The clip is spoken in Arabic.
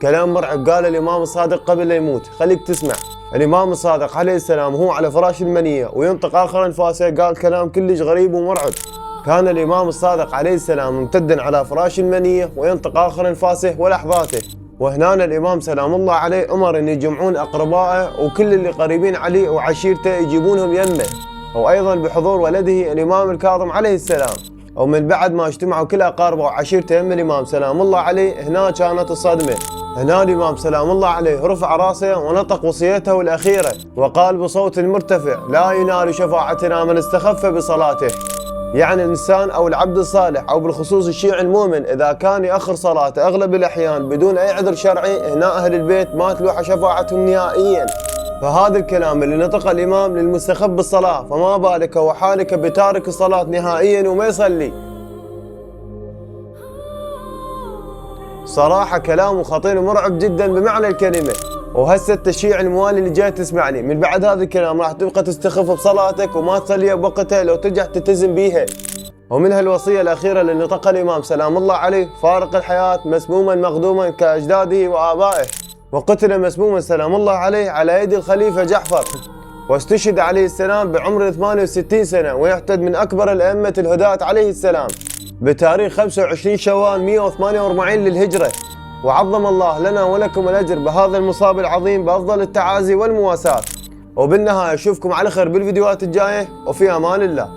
كلام مرعب قال الإمام الصادق قبل لا يموت، خليك تسمع. الإمام الصادق عليه السلام هو على فراش المنية وينطق آخر أنفاسه قال كلام كلش غريب ومرعب. كان الإمام الصادق عليه السلام ممتدا على فراش المنية وينطق آخر أنفاسه ولحظاته. وهنا الإمام سلام الله عليه أمر أن يجمعون أقربائه وكل اللي قريبين عليه وعشيرته يجيبونهم يمه، وأيضا بحضور ولده الإمام الكاظم عليه السلام. ومن بعد ما اجتمعوا كل أقاربه وعشيرته يم الإمام سلام الله عليه، هنا كانت الصدمة. هنا الإمام سلام الله عليه رفع راسه ونطق وصيته الأخيرة وقال بصوت مرتفع: لا ينال شفاعتنا من استخف بصلاته. يعني الإنسان أو العبد الصالح أو بالخصوص الشيعي المؤمن إذا كان يأخر صلاته أغلب الأحيان بدون أي عذر شرعي، هنا أهل البيت ما تلوح شفاعتهم نهائيا. فهذا الكلام اللي نطق الإمام للمستخف بالصلاة، فما بالك وحالك بتارك الصلاة نهائيا وما يصلي. صراحة كلامه خطير ومرعب جدا بمعنى الكلمة. وهسه التشيع الموالي اللي جاي تسمعني، من بعد هذا الكلام راح تبقى تستخف بصلاتك وما تصليها بوقتها لو ترجع تلتزم بيها. ومن هالوصية الأخيرة اللي نطقها الإمام سلام الله عليه: فارق الحياة مسموما مخدوما كأجداده وآبائه. وقتل مسموما سلام الله عليه على يد الخليفة جعفر، واستشهد عليه السلام بعمر 68 سنة، ويعتد من أكبر الأئمة الهداة عليه السلام بتاريخ 25 شوال 148 للهجرة. وعظم الله لنا ولكم الأجر بهذا المصاب العظيم بأفضل التعازي والمواساة. وبالنهاية أشوفكم على خير بالفيديوهات الجاية، وفي أمان الله.